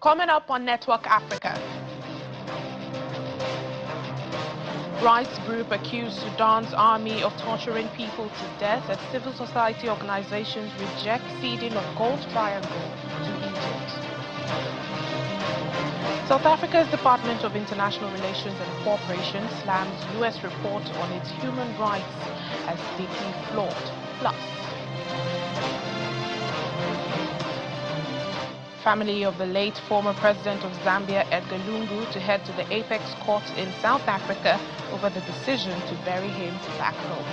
Coming up on Network Africa. Rights group accused Sudan's army of torturing people to death as civil society organizations reject ceding of Gold Triangle to Egypt. South Africa's Department of International Relations and Cooperation slams U.S. report on its human rights as deeply flawed. Plus, family of the late former president of Zambia, Edgar Lungu, to head to the Apex Court in South Africa over the decision to bury him back home.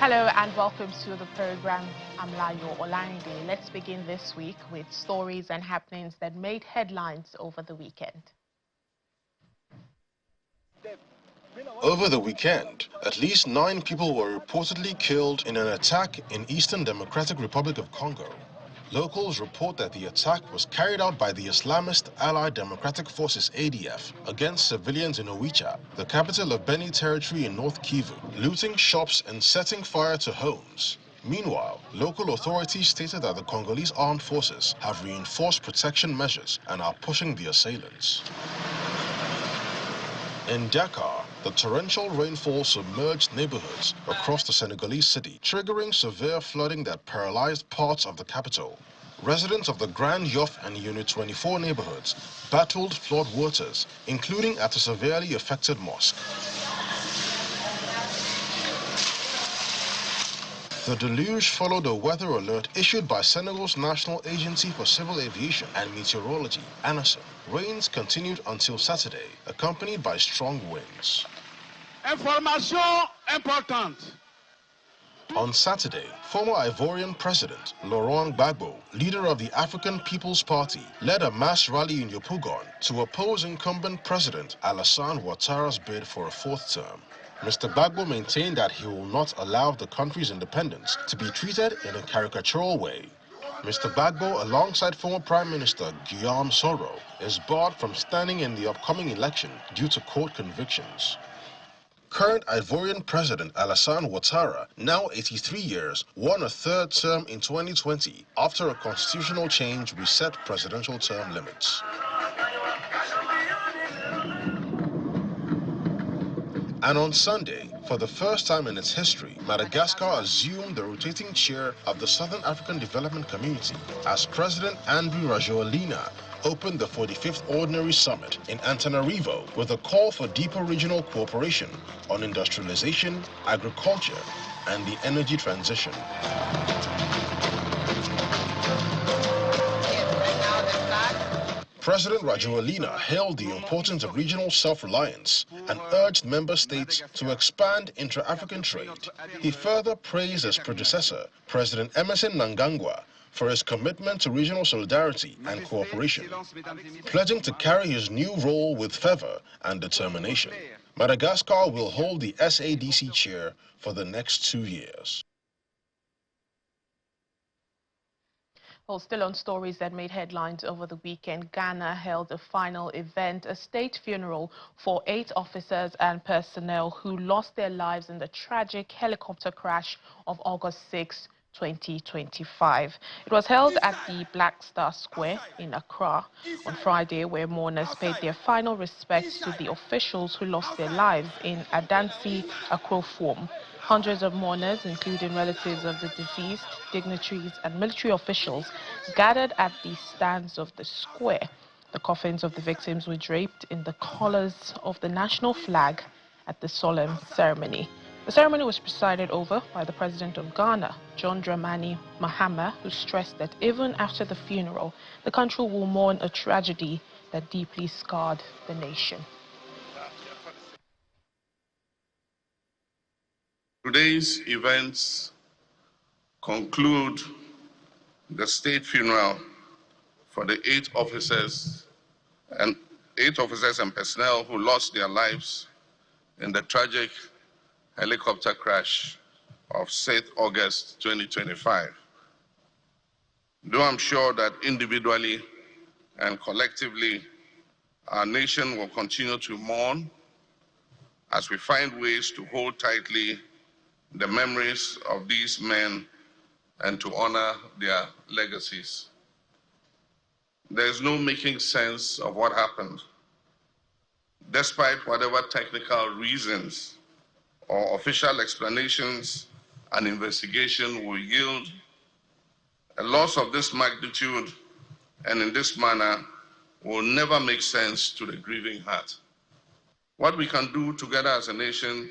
Hello and welcome to the program. I'm Layo Olarinde. Let's begin this week with stories and happenings that made headlines over the weekend. Over the weekend, at least 9 people were reportedly killed in an attack in Eastern Democratic Republic of Congo. Locals report that the attack was carried out by the Islamist Allied Democratic Forces ADF against civilians in Oicha, the capital of Beni territory in North Kivu, looting shops and setting fire to homes. Meanwhile, local authorities stated that the Congolese armed forces have reinforced protection measures and are pushing the assailants. In Dakar, the torrential rainfall submerged neighborhoods across the Senegalese city, triggering severe flooding that paralyzed parts of the capital. Residents of the Grand Yoff and Unit 24 neighborhoods battled flood waters, including at a severely affected mosque. The deluge followed a weather alert issued by Senegal's National Agency for Civil Aviation and Meteorology, ANACIM. Rains continued until Saturday, accompanied by strong winds. Information important. On Saturday, former Ivorian President Laurent Gbagbo, leader of the African People's Party, led a mass rally in Yopougon to oppose incumbent President Alassane Ouattara's bid for a 4th term. Mr. Gbagbo maintained that he will not allow the country's independence to be treated in a caricatural way. Mr. Gbagbo, alongside former Prime Minister Guillaume Soro, is barred from standing in the upcoming election due to court convictions. Current Ivorian President Alassane Ouattara, now 83 years, won a 3rd term in 2020 after a constitutional change reset presidential term limits. And on Sunday, for the first time in its history, Madagascar assumed the rotating chair of the Southern African Development Community as President Andry Rajoelina opened the 45th Ordinary Summit in Antananarivo with a call for deeper regional cooperation on industrialization, agriculture, and the energy transition. President Rajoelina hailed the importance of regional self-reliance and urged member states to expand intra-African trade. He further praised his predecessor, President Emerson Mnangagwa, for his commitment to regional solidarity and cooperation, pledging to carry his new role with fervor and determination. Madagascar will hold the SADC chair for the next 2 years. Well, still on stories that made headlines over the weekend, Ghana held a final event, a state funeral for 8 officers and personnel who lost their lives in the tragic helicopter crash of August 6, 2025. It was held at the Black Star Square in Accra on Friday, where mourners paid their final respects to the officials who lost their lives in Adansi Akrofuom. Hundreds of mourners, including relatives of the deceased, dignitaries and military officials, gathered at the stands of the square. The coffins of the victims were draped in the colors of the national flag at the solemn ceremony. The ceremony was presided over by the President of Ghana, John Dramani Mahama, who stressed that even after the funeral, the country will mourn a tragedy that deeply scarred the nation. Today's events conclude the state funeral for the 8 officers and personnel who lost their lives in the tragic helicopter crash of 6th August 2025. Though I'm sure that individually and collectively, our nation will continue to mourn as we find ways to hold tightly the memories of these men and to honor their legacies. There is no making sense of what happened. Despite whatever technical reasons or official explanations an investigation will yield, a loss of this magnitude and in this manner will never make sense to the grieving heart. What we can do together as a nation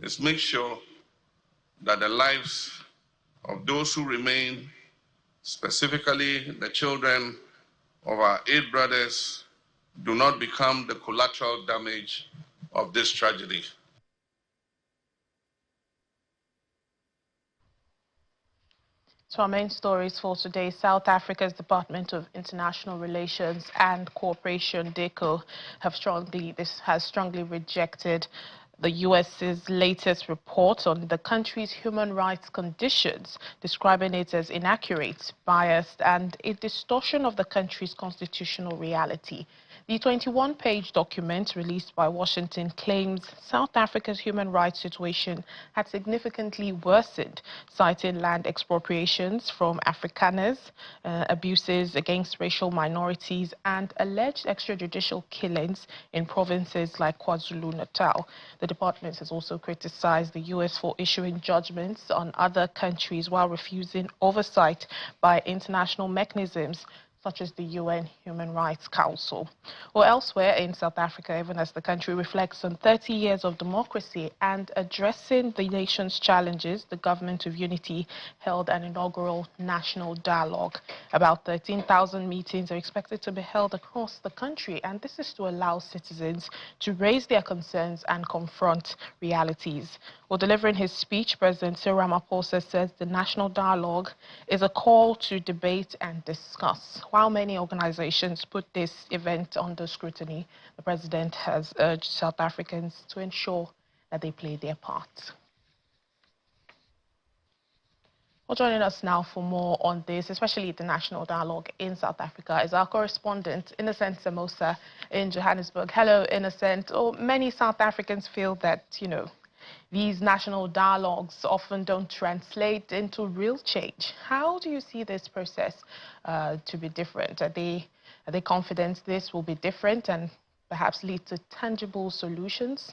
is make sure that the lives of those who remain, specifically the children of our 8 brothers, do not become the collateral damage of this tragedy. So our main stories for today: South Africa's Department of International Relations and Cooperation, DICO, has strongly rejected the U.S.'s latest report on the country's human rights conditions, describing it as inaccurate, biased, and a distortion of the country's constitutional reality. The 21-page document released by Washington claims South Africa's human rights situation had significantly worsened, citing land expropriations from Afrikaners, abuses against racial minorities, and alleged extrajudicial killings in provinces like KwaZulu-Natal. The department has also criticized the U.S. for issuing judgments on other countries while refusing oversight by international mechanisms such as the UN Human Rights Council. Or elsewhere in South Africa, even as the country reflects on 30 years of democracy and addressing the nation's challenges, the Government of Unity held an inaugural national dialogue. About 13,000 meetings are expected to be held across the country, and this is to allow citizens to raise their concerns and confront realities. While delivering his speech, President Cyril Ramaphosa says the national dialogue is a call to debate and discuss. While many organizations put this event under scrutiny, the president has urged South Africans to ensure that they play their part. Well, joining us now for more on this, especially the national dialogue in South Africa, is our correspondent, Innocent Samosa, in Johannesburg. Hello, Innocent. Oh, many South Africans feel that, these national dialogues often don't translate into real change. How do you see this process to be different? Are they confident this will be different and perhaps lead to tangible solutions?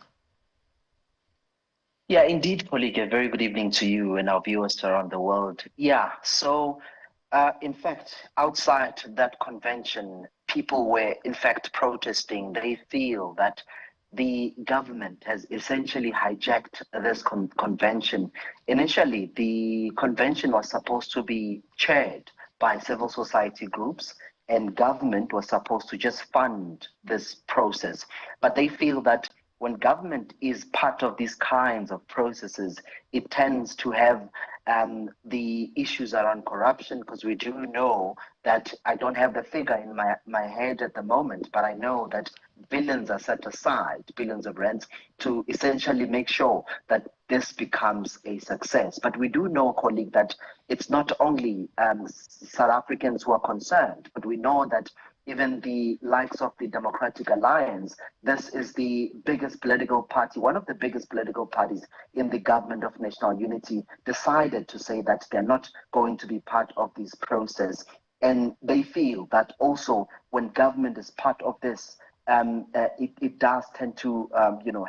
Yeah, indeed, colleague. A very good evening to you and our viewers around the world. Yeah, so in fact, outside that convention, people were in fact protesting. They feel that the government has essentially hijacked this convention. Initially, the convention was supposed to be chaired by civil society groups, and government was supposed to just fund this process. But they feel that when government is part of these kinds of processes, it tends to have the issues around corruption, because we do know that, I don't have the figure in my head at the moment, but I know that billions are set aside, billions of rands, to essentially make sure that this becomes a success. But we do know, colleague, that it's not only South Africans who are concerned, but we know that even the likes of the Democratic Alliance, this is the biggest political party, one of the biggest political parties in the Government of National Unity, decided to say that they're not going to be part of this process. And they feel that also when government is part of this, it does tend to,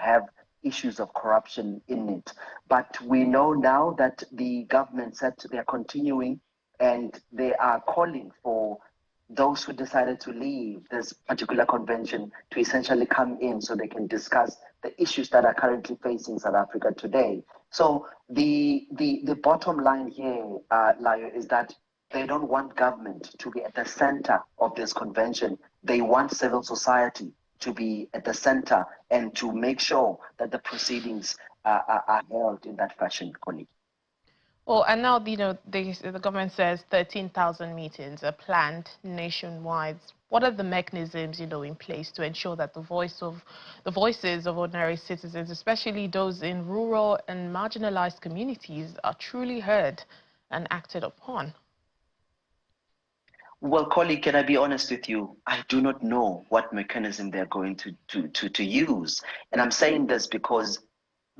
have issues of corruption in it. But we know now that the government said they are continuing, and they are calling for those who decided to leave this particular convention to essentially come in so they can discuss the issues that are currently facing South Africa today. So the bottom line here, Layo, is that they don't want government to be at the center of this convention. They want civil society to be at the center and to make sure that the proceedings are held in that fashion, colleague. Well, and now, the government says 13,000 meetings are planned nationwide. What are the mechanisms, in place to ensure that the voices of ordinary citizens, especially those in rural and marginalized communities, are truly heard and acted upon? Well, colleague, can I be honest with you? I do not know what mechanism they're going to use. And I'm saying this because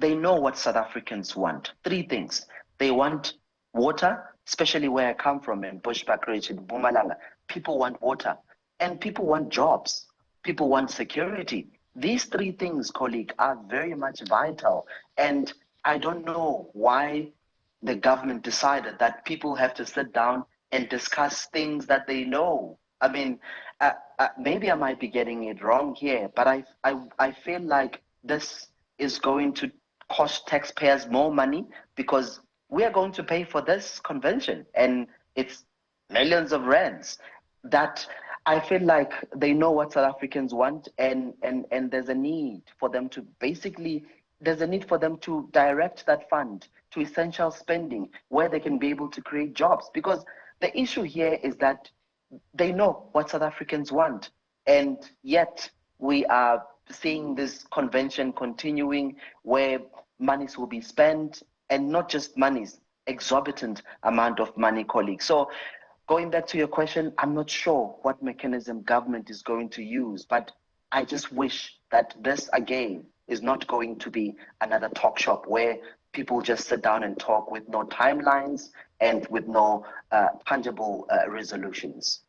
they know what South Africans want. Three things. They want water, especially where I come from in Bushbuck Ridge in Mpumalanga. People want water, and people want jobs. People want security. These three things, colleague, are very much vital. And I don't know why the government decided that people have to sit down and discuss things that they know. I mean, maybe I might be getting it wrong here, but I feel like this is going to cost taxpayers more money because we are going to pay for this convention, and it's millions of rands that I feel like they know what South Africans want, and there's a need for them to direct that fund to essential spending where they can be able to create jobs. Because the issue here is that they know what South Africans want, and yet we are seeing this convention continuing where monies will be spent, and not just monies, exorbitant amount of money, colleagues. So going back to your question, I'm not sure what mechanism government is going to use, but I just wish that this again is not going to be another talk shop where people just sit down and talk with no timelines and with no tangible resolutions.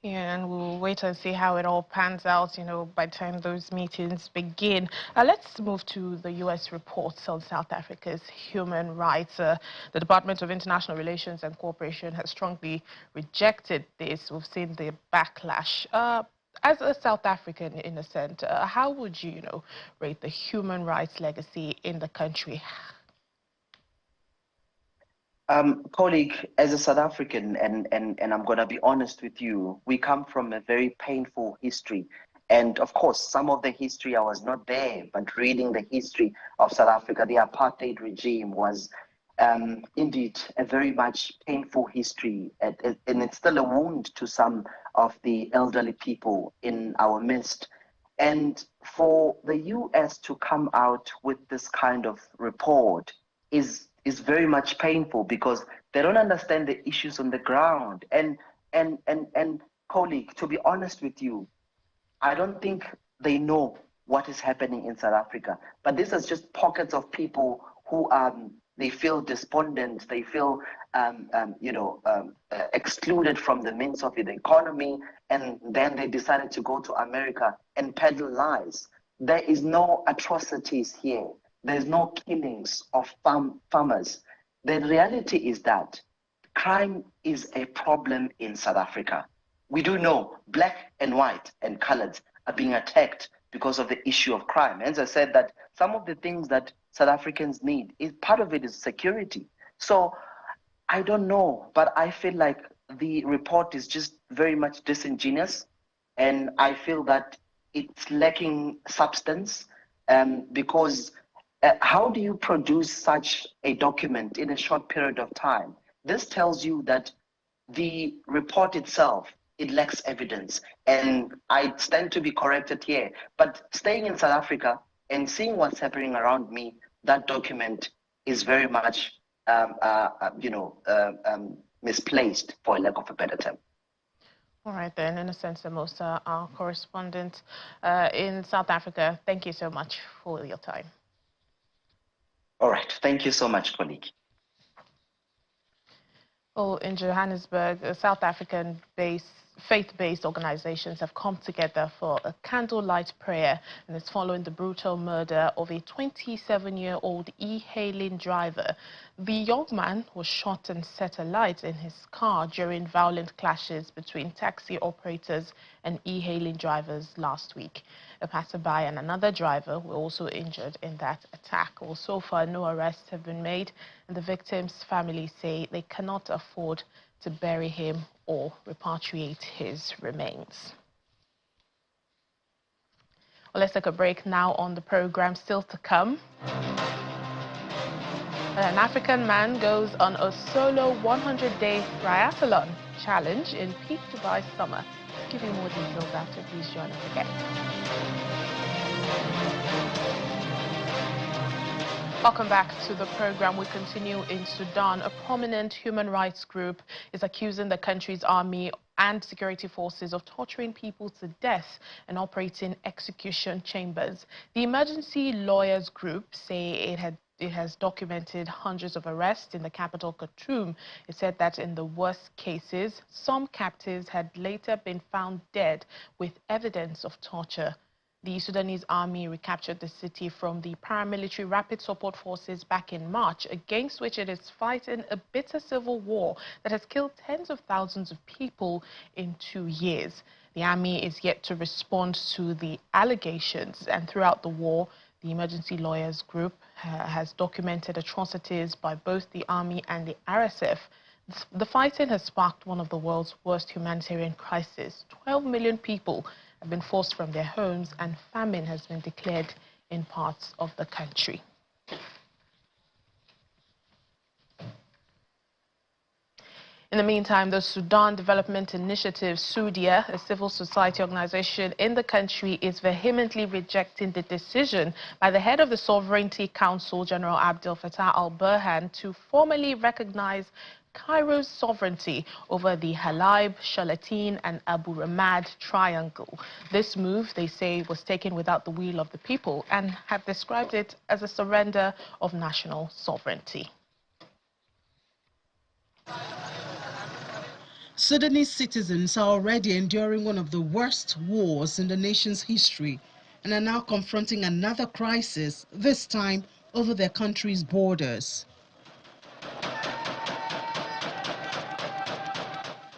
Yeah, and we'll wait and see how it all pans out, by the time those meetings begin. Let's move to the U.S. reports on South Africa's human rights. The Department of International Relations and Cooperation has strongly rejected this. We've seen the backlash. As a South African innocent, how would you, rate the human rights legacy in the country? Colleague, as a South African, and I'm going to be honest with you, we come from a very painful history. And of course, some of the history, I was not there, but reading the history of South Africa, the apartheid regime was indeed a very much painful history. And it's still a wound to some of the elderly people in our midst. And for the US to come out with this kind of report is very much painful because they don't understand the issues on the ground. And colleague, to be honest with you, I don't think they know what is happening in South Africa. But this is just pockets of people who they feel despondent, they feel excluded from the means of the economy, and then they decided to go to America and peddle lies. There is no atrocities here. There's no killings of farmers. The reality is that crime is a problem in South Africa. We do know black and white and colored are being attacked because of the issue of crime. As I said, that some of the things that South Africans need, part of it is security. So I don't know, but I feel like the report is just very much disingenuous, and I feel that it's lacking substance because how do you produce such a document in a short period of time? This tells you that the report itself, it lacks evidence. And I stand to be corrected here. But staying in South Africa and seeing what's happening around me, that document is very much, misplaced, for a lack of a better term. All right, then, Innocent Samosa, our correspondent in South Africa, thank you so much for your time. All right. Thank you so much, colleague. Well, in Johannesburg, South African faith-based organizations have come together for a candlelight prayer, and it's following the brutal murder of a 27-year-old e-hailing driver. The young man was shot and set alight in his car during violent clashes between taxi operators and e-hailing drivers last week. A passerby and another driver were also injured in that attack. Well, so far, no arrests have been made, and the victim's family say they cannot afford to bury him or repatriate his remains. Well, let's take a break now on the program. Still to come, an African man goes on a solo 100-day triathlon challenge in peak Dubai summer. Let's give you more details after. Please join us again. Welcome back to the program. We continue in Sudan. A prominent human rights group is accusing the country's army and security forces of torturing people to death and operating execution chambers. The emergency lawyers group say it has documented hundreds of arrests in the capital, Khartoum. It said that in the worst cases, some captives had later been found dead with evidence of torture. The Sudanese army recaptured the city from the paramilitary rapid support forces back in March, against which it is fighting a bitter civil war that has killed tens of thousands of people in 2 years. The army is yet to respond to the allegations, and throughout the war, the emergency lawyers group has documented atrocities by both the army and the RSF. The fighting has sparked one of the world's worst humanitarian crises. 12 million people have been forced from their homes, and famine has been declared in parts of the country. In the meantime, the Sudan Development Initiative, SUDIA, a civil society organization in the country, is vehemently rejecting the decision by the head of the Sovereignty Council, General Abdel Fattah al-Burhan, to formally recognize Cairo's sovereignty over the Halab, Shalatin and Abu Ramad triangle. This move, they say, was taken without the will of the people and have described it as a surrender of national sovereignty. Sudanese citizens are already enduring one of the worst wars in the nation's history and are now confronting another crisis, this time over their country's borders.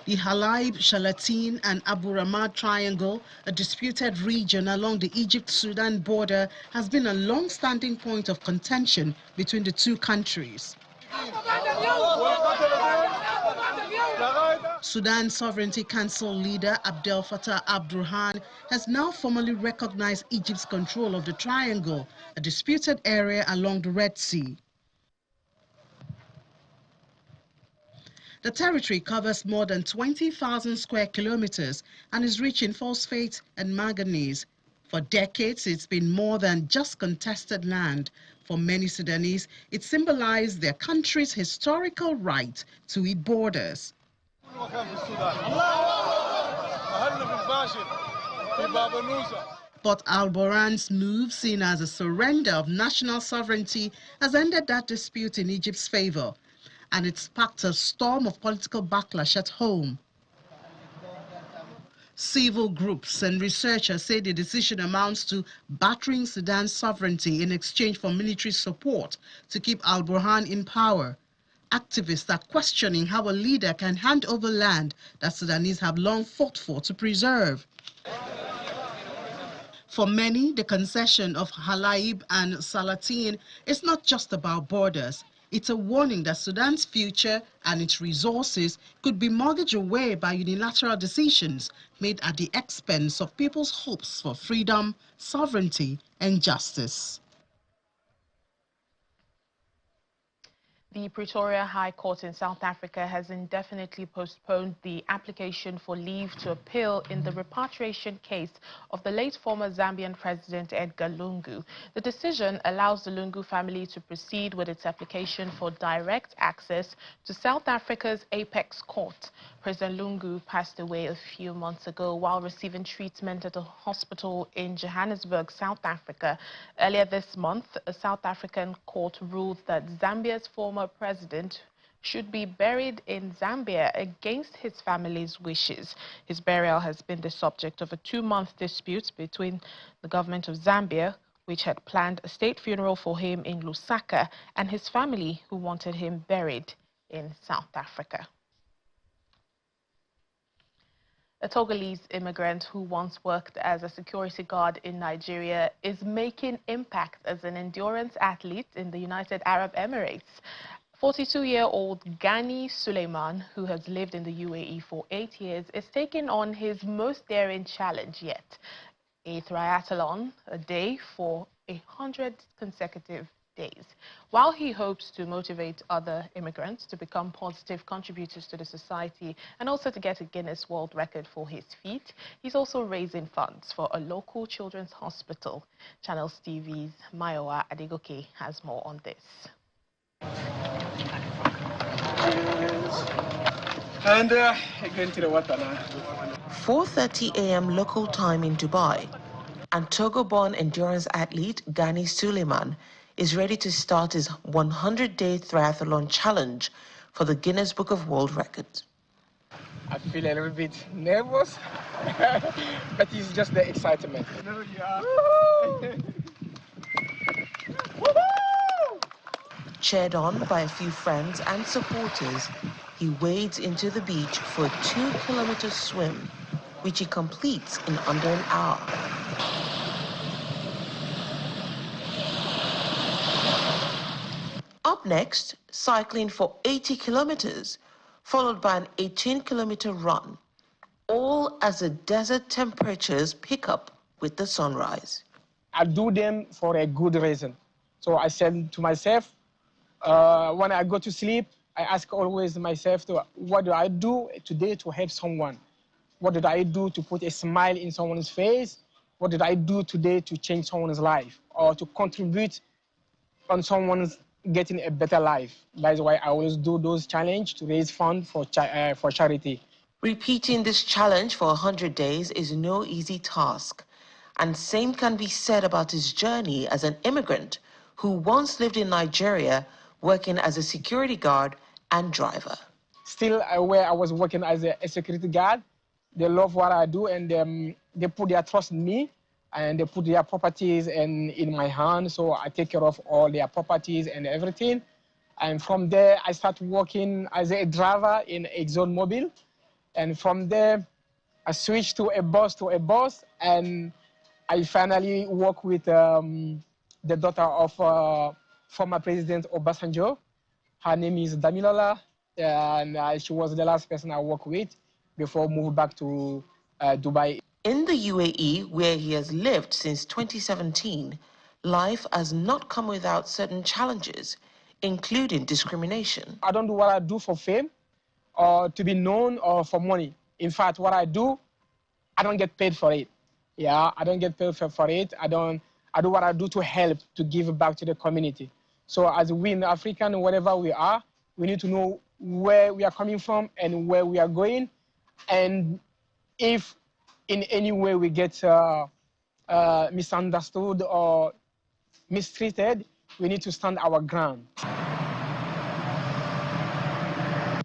The Halab, Shalatin and Abu Ramad Triangle, a disputed region along the Egypt-Sudan border, has been a long-standing point of contention between the two countries. Sudan Sovereignty Council leader Abdel Fattah al-Burhan has now formally recognized Egypt's control of the triangle, a disputed area along the Red Sea. The territory covers more than 20,000 square kilometers and is rich in phosphate and manganese. For decades, it's been more than just contested land. For many Sudanese, it symbolized their country's historical right to its borders. But al-Burhan's move, seen as a surrender of national sovereignty, has ended that dispute in Egypt's favor, and it sparked a storm of political backlash at home. Civil groups and researchers say the decision amounts to battering Sudan's sovereignty in exchange for military support to keep al-Burhan in power. Activists are questioning how a leader can hand over land that Sudanese have long fought for to preserve. For many, the concession of Halab and Salatin is not just about borders. It's a warning that Sudan's future and its resources could be mortgaged away by unilateral decisions made at the expense of people's hopes for freedom, sovereignty, and justice. The Pretoria High Court in South Africa has indefinitely postponed the application for leave to appeal in the repatriation case of the late former Zambian President Edgar Lungu. The decision allows the Lungu family to proceed with its application for direct access to South Africa's apex court. President Lungu passed away a few months ago while receiving treatment at a hospital in Johannesburg, South Africa. Earlier this month, a South African court ruled that Zambia's former president should be buried in Zambia against his family's wishes. His burial has been the subject of a 2-month dispute between the government of Zambia, which had planned a state funeral for him in Lusaka, and his family, who wanted him buried in South Africa. A Togolese immigrant who once worked as a security guard in Nigeria is making impact as an endurance athlete in the United Arab Emirates. 42-year-old Gani Suleiman, who has lived in the UAE for 8 years, is taking on his most daring challenge yet, a triathlon a day for 100 consecutive days. While he hopes to motivate other immigrants to become positive contributors to the society and also to get a Guinness World Record for his feat, he's also raising funds for a local children's hospital. Channels TV's Mayowa Adegoke has more on this. And going to the water now. 4:30 a.m. local time in Dubai, and Togo-born endurance athlete Gani Suleiman is ready to start his 100-day triathlon challenge for the Guinness Book of World Records. I feel a little bit nervous, but it's just the excitement. Cheered on by a few friends and supporters, he wades into the beach for a 2-kilometer swim, which he completes in under an hour. Up next, cycling for 80 kilometers, followed by an 18-kilometer run, all as the desert temperatures pick up with the sunrise. I do them for a good reason. So I said to myself, when I go to sleep, I ask always myself, what do I do today to help someone? What did I do to put a smile in someone's face? What did I do today to change someone's life or to contribute on someone's getting a better life? That's why I always do those challenges to raise funds for charity. Repeating this challenge for 100 days is no easy task. And same can be said about his journey as an immigrant who once lived in Nigeria working as a security guard and driver. Still, where I was working as a security guard, they love what I do, and they put their trust in me, and they put their properties in my hand, so I take care of all their properties and everything. And from there, I started working as a driver in ExxonMobil, and from there, I switched to a boss, and I finally work with the daughter of former President Obasanjo. Her name is Damilola, and she was the last person I worked with before moving back to Dubai. In the UAE, where he has lived since 2017, life has not come without certain challenges, including discrimination. I don't do what I do for fame or to be known or for money. In fact, what I do don't get paid for it. Yeah, I don't get paid for it. I do what I do to help, to give back to the community. So as we in African, wherever we are, we need to know where we are coming from and where we are going. And if in any way we get misunderstood or mistreated, we need to stand our ground.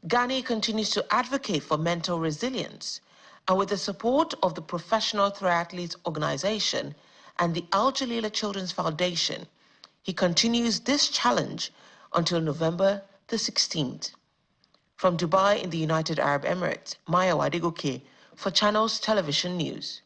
Gani continues to advocate for mental resilience, and with the support of the Professional Triathletes Organization and the Al Jalila Children's Foundation, he continues this challenge until November the 16th. From Dubai in the United Arab Emirates, Mayowa Adegoke for Channels Television News.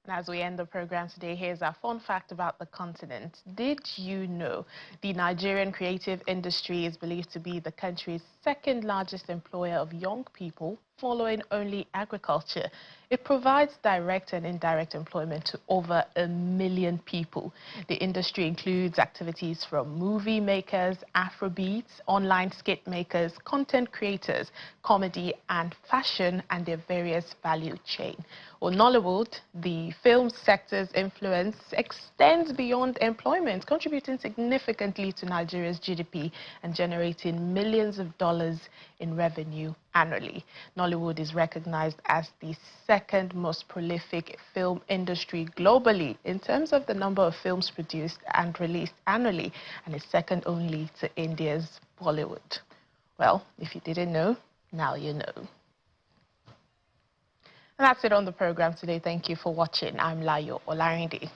And as we end the program today, here's our fun fact about the continent. Did you know the Nigerian creative industry is believed to be the country's second largest employer of young people, following only agriculture? It provides direct and indirect employment to over 1 million people. The industry includes activities from movie makers, Afrobeats, online skit makers, content creators, comedy and fashion, and their various value chain. Well, Nollywood, the film sector's influence extends beyond employment, contributing significantly to Nigeria's GDP and generating millions of dollars in revenue annually. Nollywood is recognized as the second most prolific film industry globally in terms of the number of films produced and released annually, and is second only to India's Bollywood. Well, if you didn't know, now you know. And that's it on the program today. Thank you for watching. I'm Layo Olarinde.